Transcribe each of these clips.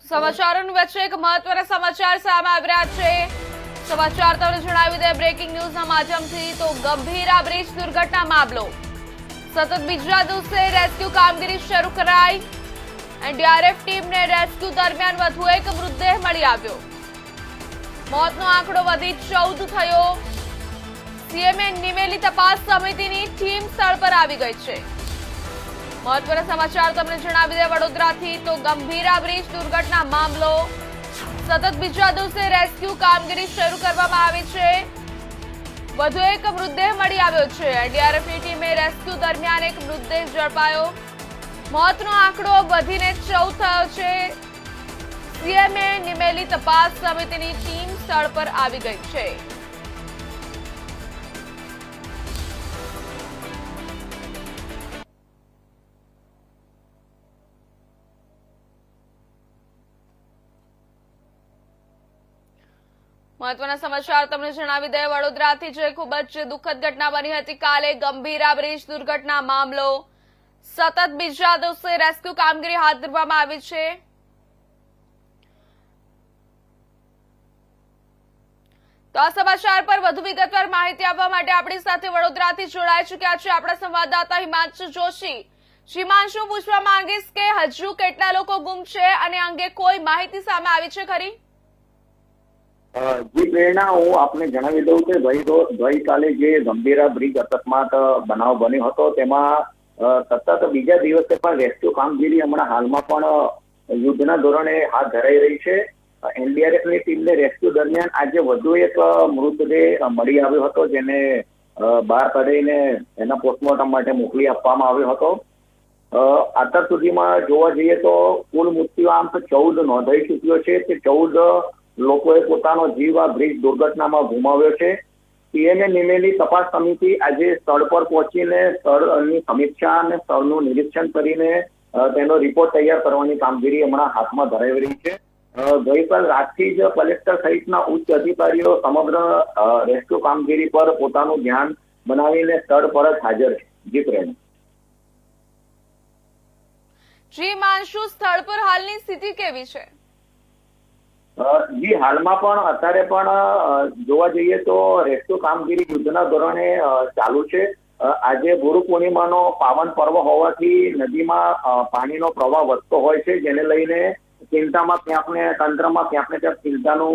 સમાચારોની વચ્ચે એક મહત્વના સમાચાર સામે આવી રહ્યા છે। સમાચાર તમને જણાવી દે બ્રેકિંગ ન્યૂઝના માધ્યમથી તો ગંભીરા બ્રિજ દુર્ઘટના મામલો સતત બીજા દિવસે રેસ્ક્યુ કામગીરી શરૂ કરાઈ। એનડીઆરએફ ટીમને રેસ્ક્યુ દરમિયાન વધુ એક મૃતદેહ મળી આવ્યો। મોતનો આંકડો વધી 14 થયો। સીએમએ નિમેલી તપાસ સમિતિની ટીમ સ્થળ પર આવી ગઈ છે। મહત્વના સમાચાર તમને જણાવી દે વડોદરાથી તો ગંભીરા બ્રિજ દુર્ઘટના મામલો સતત બીજા દિવસે રેસ્ક્યુ કામગીરી શરૂ કરવામાં આવી છે। વધુ એક મૃતદેહ મળી આવ્યો છે। એનડીઆરએફની ટીમે રેસ્ક્યુ દરમિયાન એક મૃતદેહ ઝડપાયો। મોતનો આંકડો વધીને 14 થયો છે। સીએમએ નિમેલી તપાસ સમિતિની ટીમ સ્થળ પર આવી ગઈ છે। મહત્વના સમાચાર તમને જણાવી દે વડોદરાથી જે ખૂબ જ દુઃખદ ઘટના બની હતી કાલે ગંભીરા બ્રિજ દુર્ઘટના મામલો સતત બીજા દિવસે રેસ્ક્યુ કામગીરી હાથ ધરવામાં આવી છે। તો આ સમાચાર પર વધુ વિગતવાર માહિતી આપવા માટે આપણી સાથે વડોદરાથી જોડાઈ ચૂક્યા છે આપણા સંવાદદાતા હિમાંશુ જોશી। હિમાંશુ, પૂછવા માંગીશ કે હજુ કેટલા લોકો ગુમ છે અને અંગે કોઈ માહિતી સામે આવી છે ખરી? જી પ્રેરણા, હું આપને જણાવી દઉં કે ગઈકાલે જે ગંભીરા બ્રિજ અકસ્માત બનાવ બન્યો હતો તેમાં સતત બીજા દિવસે પણ રેસ્ક્યુ કામગીરી હમણાં હાલમાં પણ યુદ્ધના ધોરણે હાથ ધરાઈ રહી છે। એનડીઆરએફની ટીમને રેસ્ક્યુ દરમિયાન આજે વધુ એક મૃતદેહ મળી આવ્યો હતો, જેને બહાર કાઢીને એના પોસ્ટમોર્ટમ માટે મોકલી આપવામાં આવ્યો હતો। અત્યાર સુધીમાં જોવા જઈએ તો કુલ મૃત્યુઆંક 14 નોંધાઈ ચૂક્યો છે કે 14 લોકોએ પોતાનો જીવ આ બ્રિજ દુર્ઘટનામાં ગુમાવ્યો છે। સીએમએ નિમેલી તપાસ સમિતિ આજે સ્થળ પર પહોંચીને સ્થળની સમીક્ષા અને સ્થળનું નિરીક્ષણ કરીને તેનો રિપોર્ટ તૈયાર કરવાની કામગીરી હમણાં હાથમાં ધરાઈ રહી છે। ગઈકાલ રાતથી જ કલેક્ટર સહિતના ઉચ્ચ અધિકારીઓ સમગ્ર રેસ્ક્યુ કામગીરી પર પોતાનું ધ્યાન બનાવીને સ્થળ પર જ હાજર છે। જી પ્રેરણા। જી હિમાંશુ, સ્થળ પર હાલની સ્થિતિ કેવી છે? જી હાલમાં પણ અત્યારે પણ જોવા જઈએ તો રેસ્ક્યુ કામગીરી યુદ્ધના ધોરણે ચાલુ છે। આજે ગુરુ પૂર્ણિમાનો પાવન પર્વ હોવાથી નદીમાં પાણીનો પ્રવાહ વધતો હોય છે, જેને લઈને ચિંતામાં તંત્રમાં ક્યાંક ને ક્યાંક ચિંતાનું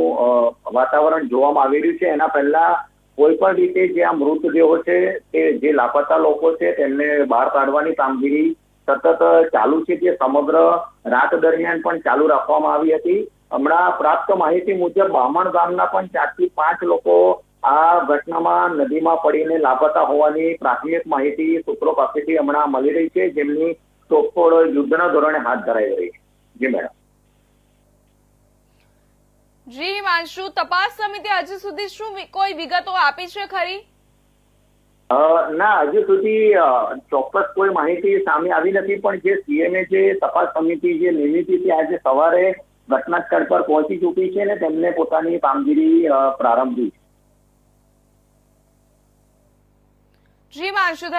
વાતાવરણ જોવામાં આવી રહ્યું છે। એના પહેલા કોઈ પણ રીતે જે આ મૃતદેહો છે તે જે લાપતા લોકો છે તેમને બહાર કાઢવાની કામગીરી સતત ચાલુ છે, જે સમગ્ર રાત દરમિયાન પણ ચાલુ રાખવામાં આવી હતી। હમણાં પ્રાપ્ત માહિતી મુજબ બામણ ગામના પણ 4 થી 5 લોકો આ ઘટનામાં નદીમાં પડીને લાપતા હોવાની પ્રાથમિક માહિતી સૂત્રો પાસેથી હમણાં મળી રહી છે, જેમની શોધખોળ યુદ્ધના ધોરણે હાથ ધરાઈ રહી છે। જી મેડમ। જી હિમાંશુ, તપાસ સમિતિ હજી સુધી શું કોઈ વિગતો આપી છે ખરી? ના, હજુ સુધી ચોક્કસ કોઈ માહિતી સામે આવી નથી, પણ જે સીએમએ જે તપાસ સમિતિ જે નિમિત્ત હતી આજે સવારે ઘટના સ્થળ પર પહોંચી ચૂકી છે ને તેમને પોતાની કામગીરી પ્રારંભી છે। જી હિમાંશુ।